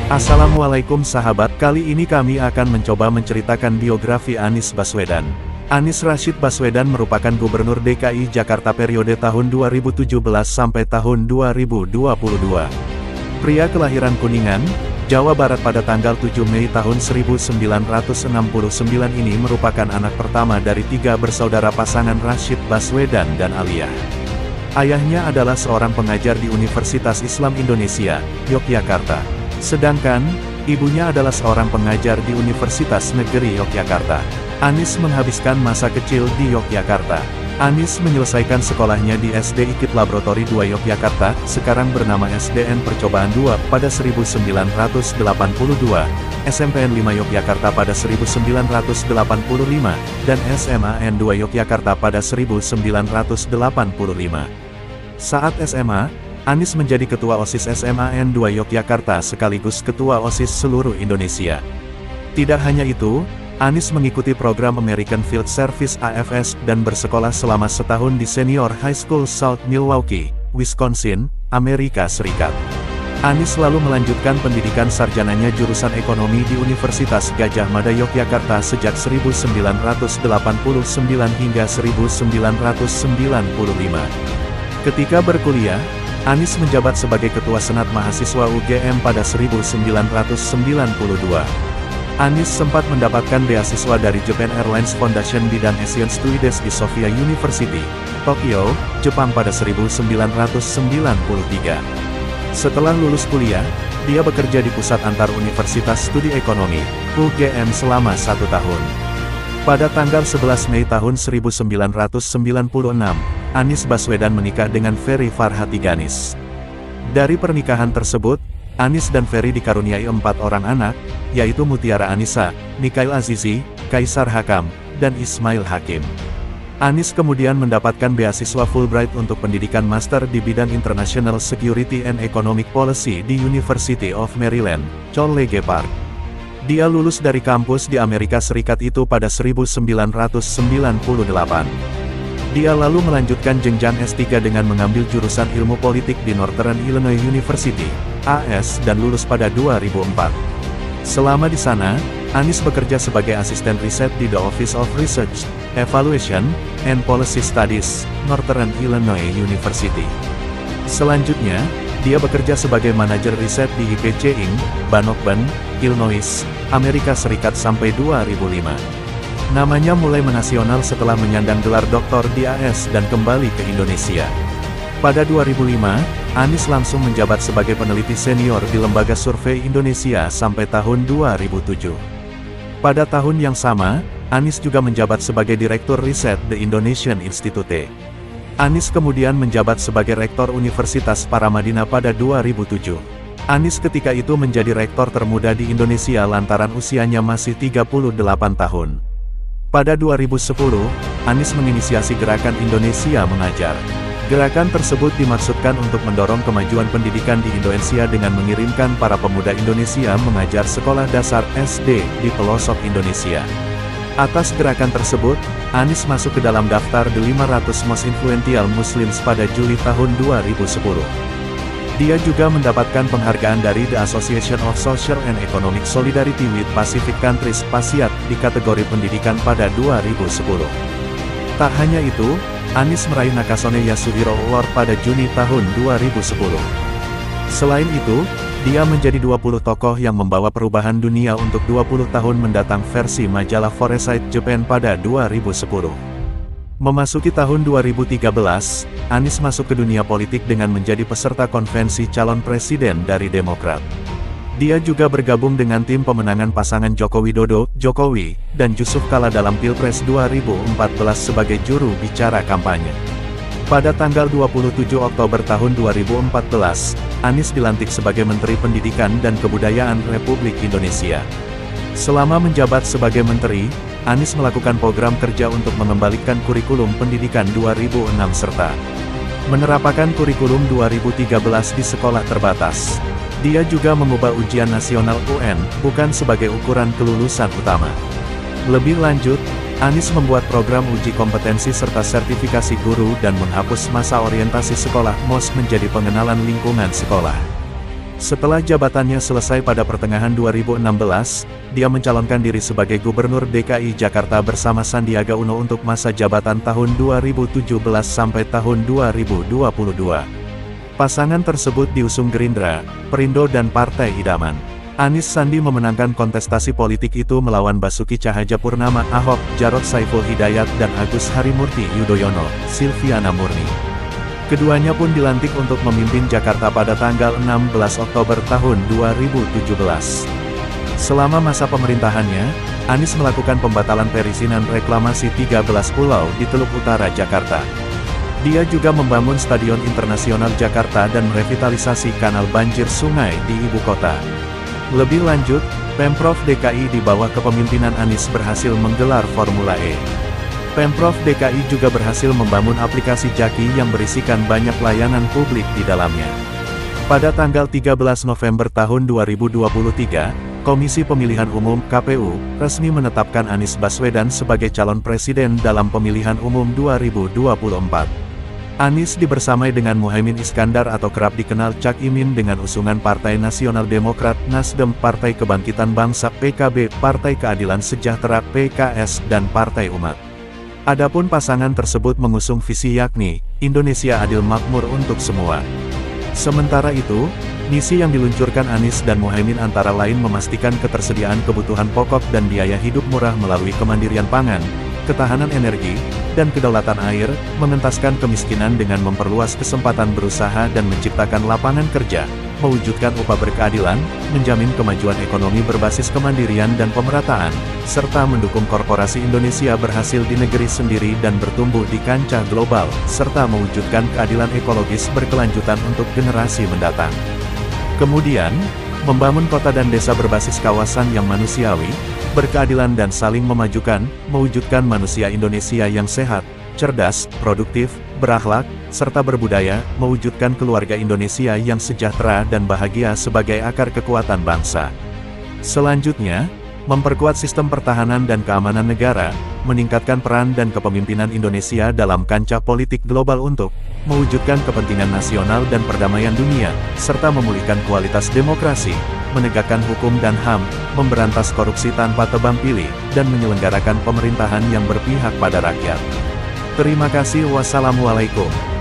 Assalamualaikum sahabat, kali ini kami akan mencoba menceritakan biografi Anies Baswedan. Anies Rashid Baswedan merupakan Gubernur DKI Jakarta periode tahun 2017 sampai tahun 2022. Pria kelahiran Kuningan, Jawa Barat pada tanggal 7 Mei tahun 1969 ini merupakan anak pertama dari 3 bersaudara pasangan Rashid Baswedan dan Aliyah. Ayahnya adalah seorang pengajar di Universitas Islam Indonesia, Yogyakarta. Sedangkan, ibunya adalah seorang pengajar di Universitas Negeri Yogyakarta. Anies menghabiskan masa kecil di Yogyakarta. Anies menyelesaikan sekolahnya di SD IKIP Laboratori 2 Yogyakarta, sekarang bernama SDN Percobaan 2, pada 1982, SMPN 5 Yogyakarta pada 1985, dan SMAN 2 Yogyakarta pada 1985. Saat SMA, Anies menjadi Ketua OSIS SMAN 2 Yogyakarta sekaligus Ketua OSIS seluruh Indonesia. Tidak hanya itu, Anies mengikuti program American Field Service AFS dan bersekolah selama setahun di Senior High School South Milwaukee, Wisconsin, Amerika Serikat. Anies lalu melanjutkan pendidikan sarjananya jurusan ekonomi di Universitas Gadjah Mada Yogyakarta sejak 1989 hingga 1995. Ketika berkuliah, Anies menjabat sebagai Ketua Senat Mahasiswa UGM pada 1992. Anies sempat mendapatkan beasiswa dari Japan Airlines Foundation bidang Asian Studies di Sophia University, Tokyo, Jepang pada 1993. Setelah lulus kuliah, dia bekerja di Pusat Antar Universitas Studi Ekonomi, UGM selama 1 tahun. Pada tanggal 11 Mei tahun 1996, Anies Baswedan menikah dengan Ferry Farhati Ganis. Dari pernikahan tersebut, Anies dan Ferry dikaruniai 4 orang anak, yaitu Mutiara Anissa, Mikhail Azizi, Kaisar Hakam, dan Ismail Hakim. Anies kemudian mendapatkan beasiswa Fulbright untuk pendidikan master di bidang International Security and Economic Policy di University of Maryland, College Park. Dia lulus dari kampus di Amerika Serikat itu pada 1998. Dia lalu melanjutkan jenjang S3 dengan mengambil jurusan Ilmu Politik di Northern Illinois University, AS, dan lulus pada 2004. Selama di sana, Anies bekerja sebagai asisten riset di The Office of Research, Evaluation, and Policy Studies, Northern Illinois University. Selanjutnya, dia bekerja sebagai manajer riset di IPC Inc., Bannockburn, Illinois, Amerika Serikat sampai 2005. Namanya mulai menasional setelah menyandang gelar doktor di AS dan kembali ke Indonesia. Pada 2005, Anies langsung menjabat sebagai peneliti senior di Lembaga Survei Indonesia sampai tahun 2007. Pada tahun yang sama, Anies juga menjabat sebagai Direktur Riset The Indonesian Institute. Anies kemudian menjabat sebagai Rektor Universitas Paramadina pada 2007. Anies ketika itu menjadi rektor termuda di Indonesia lantaran usianya masih 38 tahun. Pada 2010, Anies menginisiasi Gerakan Indonesia Mengajar. Gerakan tersebut dimaksudkan untuk mendorong kemajuan pendidikan di Indonesia dengan mengirimkan para pemuda Indonesia mengajar sekolah dasar SD di pelosok Indonesia. Atas gerakan tersebut, Anies masuk ke dalam daftar The 500 Most Influential Muslims pada Juli tahun 2010. Dia juga mendapatkan penghargaan dari The Association of Social and Economic Solidarity with Pacific Countries (PASIAT) di kategori pendidikan pada 2010. Tak hanya itu, Anies meraih Nakasone Yasuhiro Award pada Juni tahun 2010. Selain itu, dia menjadi 20 tokoh yang membawa perubahan dunia untuk 20 tahun mendatang versi majalah Foresight Japan pada 2010. Memasuki tahun 2013, Anies masuk ke dunia politik dengan menjadi peserta konvensi calon presiden dari Demokrat. Dia juga bergabung dengan tim pemenangan pasangan Joko Widodo, Jokowi, dan Yusuf Kala dalam Pilpres 2014 sebagai juru bicara kampanye. Pada tanggal 27 Oktober tahun 2014, Anies dilantik sebagai Menteri Pendidikan dan Kebudayaan Republik Indonesia. Selama menjabat sebagai menteri, Anies melakukan program kerja untuk mengembalikan kurikulum pendidikan 2006 serta menerapkan kurikulum 2013 di sekolah terbatas. Dia juga mengubah ujian nasional UN, bukan sebagai ukuran kelulusan utama. Lebih lanjut, Anies membuat program uji kompetensi serta sertifikasi guru dan menghapus masa orientasi sekolah (MOS) menjadi pengenalan lingkungan sekolah. Setelah jabatannya selesai pada pertengahan 2016, dia mencalonkan diri sebagai Gubernur DKI Jakarta bersama Sandiaga Uno untuk masa jabatan tahun 2017 sampai tahun 2022. Pasangan tersebut diusung Gerindra, Perindo dan Partai Idaman. Anies Sandi memenangkan kontestasi politik itu melawan Basuki Cahayapurnama, Ahok, Jarod Saiful Hidayat dan Agus Harimurti Yudhoyono, Silviana Murni. Keduanya pun dilantik untuk memimpin Jakarta pada tanggal 16 Oktober tahun 2017. Selama masa pemerintahannya, Anies melakukan pembatalan perizinan reklamasi 13 pulau di Teluk Utara Jakarta. Dia juga membangun Stadion Internasional Jakarta dan merevitalisasi kanal banjir sungai di ibu kota. Lebih lanjut, Pemprov DKI di bawah kepemimpinan Anies berhasil menggelar Formula E. Pemprov DKI juga berhasil membangun aplikasi Jaki yang berisikan banyak layanan publik di dalamnya. Pada tanggal 13 November tahun 2023, Komisi Pemilihan Umum (KPU) resmi menetapkan Anies Baswedan sebagai calon presiden dalam pemilihan umum 2024. Anies dibersamai dengan Muhaimin Iskandar atau kerap dikenal Cak Imin dengan usungan Partai Nasional Demokrat, Nasdem, Partai Kebangkitan Bangsa (PKB), Partai Keadilan Sejahtera (PKS), dan Partai Umat. Adapun pasangan tersebut mengusung visi yakni, Indonesia Adil Makmur untuk semua. Sementara itu, misi yang diluncurkan Anies dan Muhaimin antara lain memastikan ketersediaan kebutuhan pokok dan biaya hidup murah melalui kemandirian pangan, ketahanan energi, dan kedaulatan air, mengentaskan kemiskinan dengan memperluas kesempatan berusaha dan menciptakan lapangan kerja, mewujudkan upah berkeadilan, menjamin kemajuan ekonomi berbasis kemandirian dan pemerataan, serta mendukung korporasi Indonesia berhasil di negeri sendiri dan bertumbuh di kancah global, serta mewujudkan keadilan ekologis berkelanjutan untuk generasi mendatang. Kemudian, membangun kota dan desa berbasis kawasan yang manusiawi, berkeadilan dan saling memajukan, mewujudkan manusia Indonesia yang sehat, cerdas, produktif, berakhlak, serta berbudaya, mewujudkan keluarga Indonesia yang sejahtera dan bahagia sebagai akar kekuatan bangsa. Selanjutnya, memperkuat sistem pertahanan dan keamanan negara, meningkatkan peran dan kepemimpinan Indonesia dalam kancah politik global untuk mewujudkan kepentingan nasional dan perdamaian dunia, serta memulihkan kualitas demokrasi, menegakkan hukum dan HAM, memberantas korupsi tanpa tebang pilih, dan menyelenggarakan pemerintahan yang berpihak pada rakyat. Terima kasih. Wassalamualaikum.